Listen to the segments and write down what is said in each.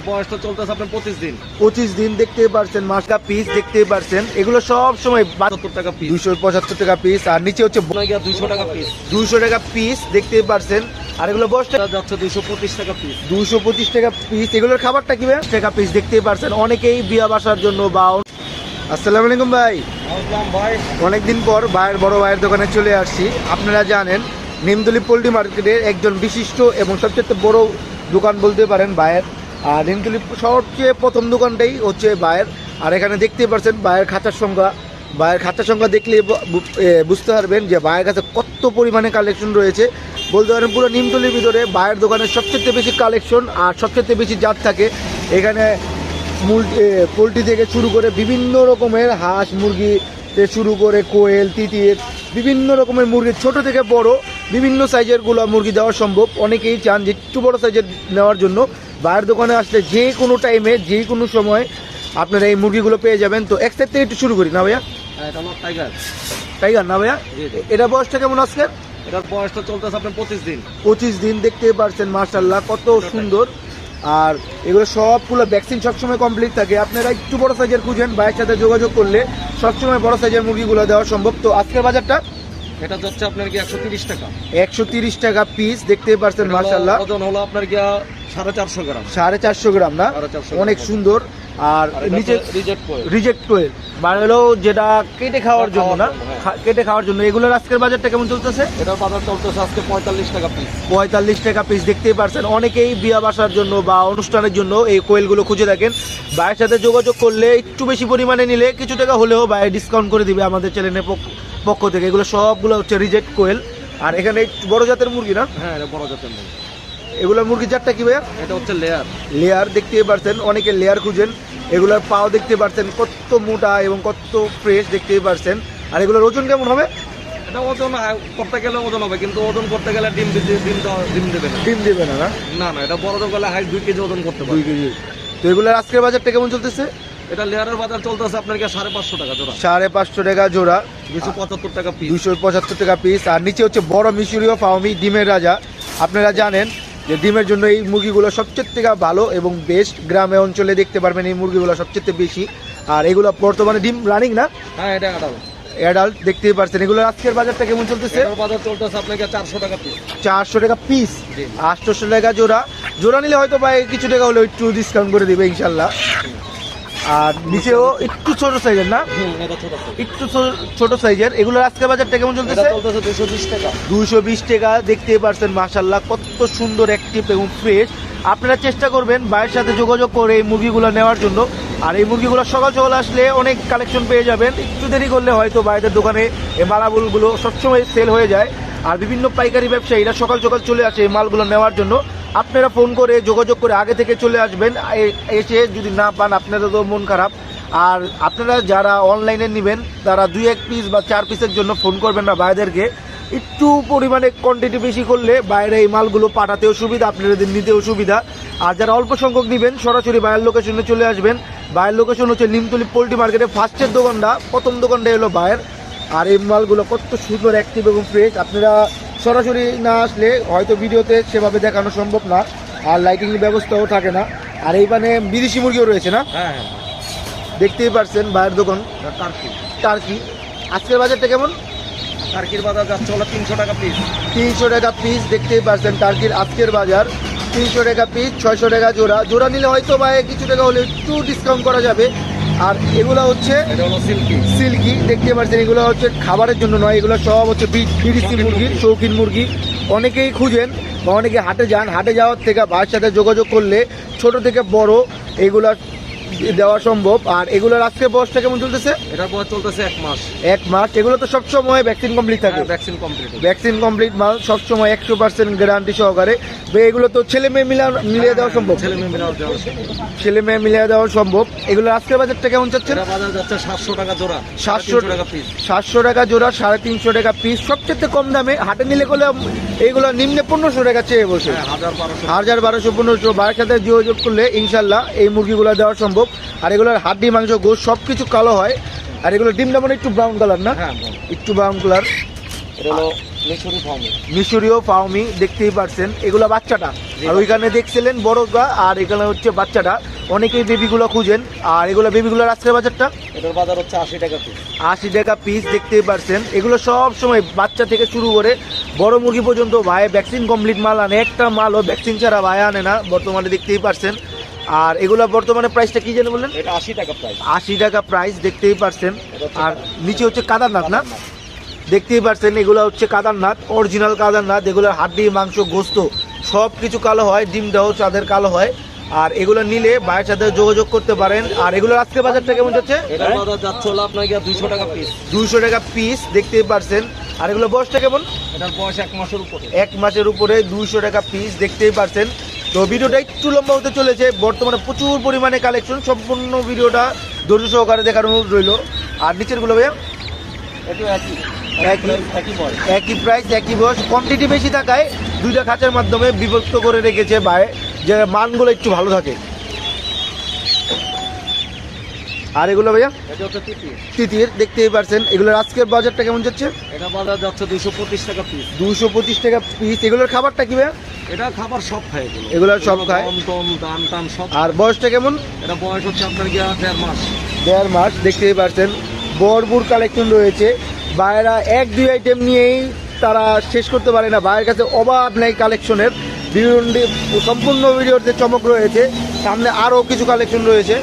বয়সটা চলতেছে আপনার 25 দিন। 25 দিন দেখতে পারছেন, মাসকা পিস দেখতে পারছেন, এগুলো সব সময় 72 টাকা পিস। 275 টাকা পিস। আর নিচে হচ্ছে 200 টাকা পিস। 200 টাকা পিস দেখতে পারছেন। আর এগুলো বয়সটা যাচ্ছে 225 টাকা পিস। 225 টাকা পিস। এগুলোর খাবারটা কি ভাই? টাকা পিস দেখতে পারছেন। অনেকেই বিয়া বাসার জন্য বা আসসালামু আলাইকুম ভাই। ভাই অনেকদিন পর বড় ভাইয়ের দোকানে চলে আসছি। আপনারা জানেন নিমতলী পোল্ট্রি মার্কেটের একজন বিশিষ্ট এবং সবচেয়ে বড় দোকান বলতে পারেন ভাইয়ের। আর নিমতলী সবচেয়ে প্রথম দোকানটাই হচ্ছে ভাইয়ের। আর এখানে দেখতে পাচ্ছেন ভাইয়ের খাঁচার সংখ্যা দেখলে বুঝতে পারবেন যে ভাইয়ের কাছে কত পরিমাণে কালেকশন রয়েছে। বলতে পারেন পুরো নিমতলীর ভিতরে ভাইয়ের দোকানে সবচেয়ে বেশি কালেকশন আর সবচেয়ে বেশি জাত থাকে এখানে। পোলট্রি থেকে শুরু করে বিভিন্ন রকমের হাঁস মুরগি শুরু করে কোয়েল তিতির বিভিন্ন রকমের মুরগি, ছোট থেকে বড় বিভিন্ন সাইজের গুলো মুরগি দেওয়া সম্ভব। অনেকেই চান যে একটু বড় সাইজের নেওয়ার জন্য। বাইরের দোকানে আসলে যে কোনো টাইমে যে কোনো সময় আপনারা এই মুরগিগুলো পেয়ে যাবেন। তো এক সাইড থেকে একটু শুরু করি না ভাইয়া? টাইগার না ভাইয়া? এটা বয়সটা কেমন আজকে? এটার বয়সটা চলতেছে আপনার 25 দিন। 25 দিন দেখতে পারছেন, মাশাআল্লাহ কত সুন্দর। আর এগুলো সবগুলো ভ্যাকসিন সবসময় কমপ্লিট থাকে। আপনারা একটু বড় সাইজের খুঁজেন, ভাইয়ের সাথে যোগাযোগ করলে সবসময় বড় সাইজের মুরগিগুলো দেওয়া সম্ভব। তো আজকের বাজারটা এটা যাচ্ছে আপনার কি 130 টাকা। 130 টাকা পিস দেখতে পারছেন, মাশাআল্লাহ। ওজন হলো আপনার কি 450 গ্রাম। 450 গ্রাম না? অনেক সুন্দর। আর নিচে রিজেক্ট কোয়েল বাড়লো, যেটা কেটে খাওয়ার জন্য না, কেটে খাওয়ার জন্য। এগুলোর আজকের বাজারটা কেমন চলতেছে? এটার বাজার চলতেছে আজকে 45 টাকা পিস। 45 টাকা পিস দেখতেই পারছেন। অনেকেই বিয়া বাসার জন্য বা অনুষ্ঠানের জন্য এই কোয়েলগুলো খুঁজে থাকেন। ভাইয়ের সাথে যোগাযোগ করলে একটু বেশি পরিমাণে নিলে কিছু টাকা হলেও ভাই ডিসকাউন্ট করে দিবে আমাদের চ্যানেলের পক্ষ থেকে। এগুলো সবগুলো হচ্ছে রিজেক্ট কোয়েল। আর এখানে বড় জাতের মুরগি না? হ্যাঁ, এটা বড় জাতের মুরগি। এগুলোর মুরগির জাতটা কি ভাইয়া? এটা হচ্ছে লেয়ার দেখতে পারছেন। অনেকে লেয়ার খুঁজেন। এগুলোর পাও দেখতে পারছেন কত মোটা এবং কত ফ্রেশ দেখতেই পারছেন। আর এগুলোর ওজন কেমন হবে? এটা ওজন করতে গেলে ওজন হবে, কিন্তু ওজন করতে গেলে ডিম দেবে না। ডিম দেবে না? না, এটা বড় গেলে হাই 2 কেজি ওজন করতে পারে। 2 কেজি। তো এগুলোর আজকের বাজারটা কেমন চলতেছে? এটা লেয়ারের বাজার চলতেছে আপনার কি 550 টাকা জোড়া। 550 টাকা জোড়া। 275 টাকা পিস। 275 টাকা পিস। আর নিচে হচ্ছে বড় মিশরীয় ফার্মি, ডিমের রাজা। আপনারা জানেন যে ডিমের জন্য এই মুরগিগুলো সবচেয়ে থেকে ভালো এবং বেস্ট। গ্রামে অঞ্চলে দেখতে পারবেন এই মুরগিগুলো সবচেয়ে বেশি। আর এগুলো বর্তমানে ডিম রানিং না? হ্যাঁ, এটা অ্যাডাল্ট দেখতেই পারছেন। এগুলোর আজকের বাজারটা কেমন চলতেছে? বাজার চলতেছে আপনাকে 400 টাকা পিস। 400 টাকা পিস। 800 টাকা জোড়া নিলে হয়তো ভাই কিছু টাকা হলে একটু ডিসকাউন্ট করে দিবে ইনশাল্লাহ। আর নিচেও একটু ছোট সাইজের না? একটু ছোট সাইজের। এগুলোর আজকে বাজারটা কেমন চলতেছে? 220 টাকা। 220 টাকা দেখতেই পারছেন, মাশাআল্লাহ কত সুন্দর অ্যাক্টিভ এবং ফ্রেশ। আপনারা চেষ্টা করবেন ভাইয়ের সাথে যোগাযোগ করে এই মুরগিগুলো নেওয়ার জন্য। আর এই মুরগিগুলো সকাল সকাল আসলে অনেক কালেকশন পেয়ে যাবেন। একটু দেরি করলে হয়তো ভাইদের দোকানে এই মালাগুলো সবসময় সেল হয়ে যায়। আর বিভিন্ন পাইকারি ব্যবসায়ীরা সকাল সকাল চলে আসে এই মালগুলো নেওয়ার জন্য। আপনারা ফোন করে যোগাযোগ করে আগে থেকে চলে আসবেন। এসে যদি না পান আপনাদের তো মন খারাপ। আর আপনারা যারা অনলাইনে নেবেন তারা 2-1 পিস বা 4 পিসের জন্য ফোন করবেন না ভাইদেরকে। একটু পরিমাণে কোয়ান্টিটি বেশি করলে বাইরে এই মালগুলো পাঠাতেও সুবিধা, আপনাদের নিতেও সুবিধা। আর যারা অল্প সংখ্যক নেবেন সরাসরি বাইরের লোকেশনে চলে আসবেন। বাইরের লোকেশন হচ্ছে নিমতলী পোল্ট্রি মার্কেটে ফার্স্টের দোকানটা, প্রথম দোকানটা হলো বাইরের। আর এই মালগুলো কত সুন্দর অ্যাক্টিভ এবং ফ্রেশ। আপনারা সরাসরি না আসলে হয়তো ভিডিওতে সেভাবে দেখানো সম্ভব না, আর লাইটিংয়ের ব্যবস্থাও থাকে না। আর এইখানে বিদেশি মুরগিও রয়েছে না? হ্যাঁ, দেখতেই পারছেন বাইরের দোকান। টার্কি আজকের বাজারটা কেমন? টার্কির বাজার যাচ্ছে হলো 300 টাকা পিস। 300 টাকা পিস দেখতেই পারছেন টার্কির আজকের বাজার। 300 টাকা পিস, 600 টাকা জোড়া নিলে হয়তো ভাই কিছু টাকা হলে একটু ডিসকাউন্ট করা যাবে। আর এগুলো হচ্ছে সিল্কি দেখতে পাচ্ছেন। এগুলো হচ্ছে খাবারের জন্য নয়, এগুলো সব হচ্ছে বিদেশি মুরগি, শৌখিন মুরগি। অনেকেই খুঁজেন বা অনেকে হাটে যান। হাটে যাওয়ার থেকে ভাইয়ের সাথে যোগাযোগ করলে ছোট থেকে বড় এগুলা দেওয়া সম্ভব। আর এগুলোর আজকে বয়সটা কেমন চলতেছে? এটার বয়স চলতেছে 1 মাস। 1 মাস। এগুলো তো সবসময় ভ্যাকসিন কমপ্লিট থাকে? ভ্যাকসিন কমপ্লিট মাল সবসময় 100% গ্যারান্টি সহকারে। এগুলো তো ছেলে মেয়ে মিলিয়ে দেওয়া সম্ভব? ছেলে মেয়ে মিলিয়ে দেওয়া সম্ভব। এগুলোর আজকের বাজারটা কেমন চাচ্ছেন? বাজার যাচ্ছে 700 টাকা জোড়া। 700 টাকা পিস। 700 টাকা জোড়া, 350 টাকা পিস। সবচেয়ে কম দামে হাটে নিলে করলে এইগুলো নিম্নে 1500 টাকা চেয়ে বসে। 1200-1500 ভাইয়ের সাথে যোগাযোগ করলে ইনশাল্লাহ এই মুরগিগুলো দেওয়া সম্ভব। আর এগুলোর হাড্ডি মাংস গোশ সবকিছু কালো হয়। আর এগুলো ডিমটা মানে একটু ব্রাউন কালার না? হ্যাঁ, একটু ব্রাউন কালার। এটা হলো মিশরীয় ফাউমি দেখতেই পারছেন, এগুলো বাচ্চাটা। আর ওইখানে দেখছিলেন বড়গা, আর এখানে হচ্ছে বাচ্চাটা। অনেকেই বেবিগুলো খুঁজেন। আর এগুলো বেবিগুলোর আজকের বাজারটা, এটার বাজার হচ্ছে 80 টাকা পিস। 80 টাকা পিস দেখতেই পারছেন। এগুলো সব সময় বাচ্চা থেকে শুরু করে বড় মুরগি পর্যন্ত ভাই ভ্যাকসিন কমপ্লিট মাল আনে, একটা মালও ভ্যাকসিন ছাড়া ভাই আনে না বর্তমানে, দেখতেই পারছেন। আর এগুলো বর্তমানে প্রাইসটা কি জানেন বললেন? এটা 80 টাকা প্রাইস। 80 টাকা প্রাইস দেখতেই পারছেন। আর নিচে হচ্ছে কাদারনাথ না, দেখতেই পারছেন। এগুলো হচ্ছে কাদারনাথ, অরিজিনাল কাদারনাথ। এগুলোর হাড্ডি, মাংস, গোস্ত সব কিছু কালো হয়, ডিমটাও চাঁদের কালো হয়। আর এগুলো নিলে ভাইয়ের সাথে যোগাযোগ করতে পারেন। আর এগুলোর আজকে বাজারটা কেমন যাচ্ছে? এটার বাজার যাচ্ছে হলো আপনার 200 টাকা পিস। 200 টাকা পিস দেখতেই পারছেন। আর এগুলো বয়সটা কেমন? এটার বয়স 1 মাসের উপরে। 1 মাসের উপরে 200 টাকা পিস দেখতেই পারছেন। তো ভিডিওটা একটু লম্বা হতে চলেছে, বর্তমানে প্রচুর পরিমাণে কালেকশন। সম্পূর্ণ ভিডিওটা ধৈর্য সহকারে দেখার অনুরোধ রইল। আর নিচেরগুলো ভাইয়া একটু একই প্রাইস, একই বয়স। কোয়ান্টিটি বেশি থাকায় দুইটা খাঁচার মাধ্যমে বিভক্ত করে রেখেছে ভাই, যে মানগুলো একটু ভালো থাকে। আর এগুলো ভাইয়া এটা হচ্ছে তিতির দেখতেই পারছেন। এগুলোর আজকের বাজারটা কেমন যাচ্ছে? এটা বাজার যাচ্ছে 225 টাকা পিস। 225 টাকা পিস। এগুলোর খাবারটা কি ভাইয়া? এটা খাবার সব খায়, এগুলো সব খায়। দান টান সব। আর বয়সটা কেমন? এটা বয়স হচ্ছে আপনার 1.5 মাস। 1.5 মাস দেখতেই পারছেন। ভরপুর কালেকশন রয়েছে। বাইরা 1-2 আইটেম নিয়েই তারা শেষ করতে পারে না। বাইরের কাছে অভাব নেই কালেকশনের। সম্পূর্ণ ভিডিওতে চমক রয়েছে। সামনে আরও কিছু কালেকশন রয়েছে।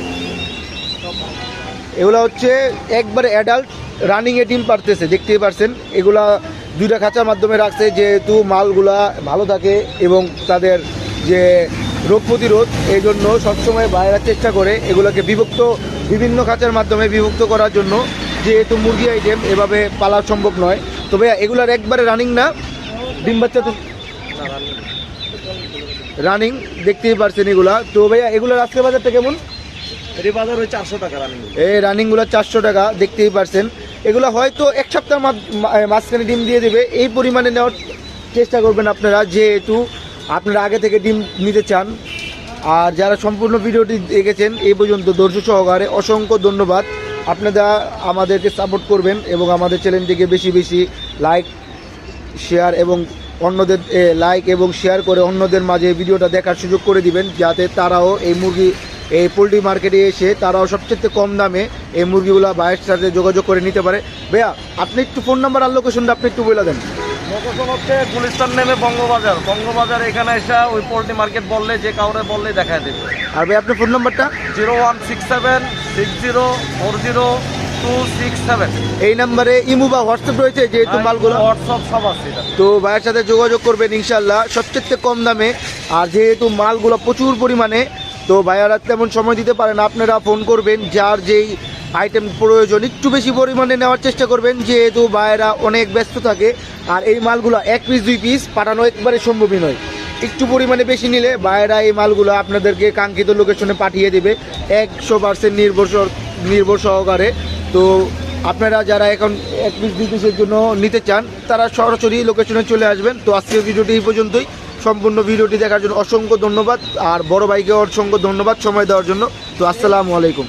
এগুলো হচ্ছে একবারে অ্যাডাল্ট, রানিংয়ে ডিম পারতেছে দেখতেই পারছেন। এগুলা দুইটা খাঁচার মাধ্যমে রাখছে, যেহেতু মালগুলা ভালো থাকে এবং তাদের যে রোগ প্রতিরোধ, এই জন্য সবসময় বাইরের চেষ্টা করে এগুলোকে বিভিন্ন খাঁচার মাধ্যমে বিভক্ত করার জন্য, যেহেতু মুরগি আইটেম এভাবে পালা সম্ভব নয়। তো ভাইয়া এগুলার একবারে রানিং না, ডিম বাচ্চা তো রানিং দেখতেই পারছেন এগুলা। তো ভাইয়া এগুলোর আজকের বাজারটা কেমন? এর বাজার ওই 400 টাকা রানিং। এই রানিংগুলো 400 টাকা দেখতেই পারছেন। এগুলো হয়তো এক সপ্তাহ মাঝখানে ডিম দিয়ে দেবে, এই পরিমাণে নেওয়ার চেষ্টা করবেন আপনারা, যেহেতু আপনারা আগে থেকে ডিম নিতে চান। আর যারা সম্পূর্ণ ভিডিওটি দেখেছেন এই পর্যন্ত ধৈর্য সহকারে, অসংখ্য ধন্যবাদ। আপনারা আমাদেরকে সাপোর্ট করবেন এবং আমাদের চ্যানেলটিকে বেশি বেশি লাইক, শেয়ার এবং অন্যদের লাইক এবং শেয়ার করে অন্যদের মাঝে ভিডিওটা দেখার সুযোগ করে দিবেন, যাতে তারাও এই পোলট্রি মার্কেটে এসে তারাও সবচেয়ে কম দামে এই মুরগিগুলো ভাইয়ের সাথে যোগাযোগ করে নিতে পারে। ভাইয়া আপনি একটু ফোন নাম্বার আর লোকেশনটা আপনি একটু বলে দেন। লোকেশন হচ্ছে গুলিস্তান নেমে বঙ্গবাজার এখানে এসে ওই পোলট্রি মার্কেট বললে, যে কাউরে বললে দেখা দেবে। আর ভাই আপনার ফোন নাম্বারটা? 016760267। এই নাম্বারে ইমো বা হোয়াটসঅ্যাপ রয়েছে, যেহেতু মালগুলো হোয়াটসঅ্যাপ সব আছে। তো ভাইয়ের সাথে যোগাযোগ করবেন ইনশাল্লাহ সবচেয়ে কম দামে। আর যেহেতু মালগুলো প্রচুর পরিমাণে, তো ভাইয়ারা তেমন সময় দিতে পারেন, আপনারা ফোন করবেন, যার যেই আইটেম প্রয়োজন একটু বেশি পরিমাণে নেওয়ার চেষ্টা করবেন, যেহেতু ভাইয়েরা অনেক ব্যস্ত থাকে। আর এই মালগুলো 1 পিস 2 পিস পাঠানো একবারে সম্ভবই নয়। একটু পরিমাণে বেশি নিলে ভাইয়েরা এই মালগুলো আপনাদেরকে কাঙ্ক্ষিত লোকেশনে পাঠিয়ে দেবে 100% নির্ভর সহকারে। তো আপনারা যারা এখন 1 পিস 2 পিসের জন্য নিতে চান, তারা সরাসরি লোকেশনে চলে আসবেন। তো আজকের ভিডিওটি এই পর্যন্তই। সম্পূর্ণ ভিডিওটি দেখার জন্য অসংখ্য ধন্যবাদ। আর বড় ভাইকে অসংখ্য ধন্যবাদ সময় দেওয়ার জন্য। তো আসসালামু আলাইকুম।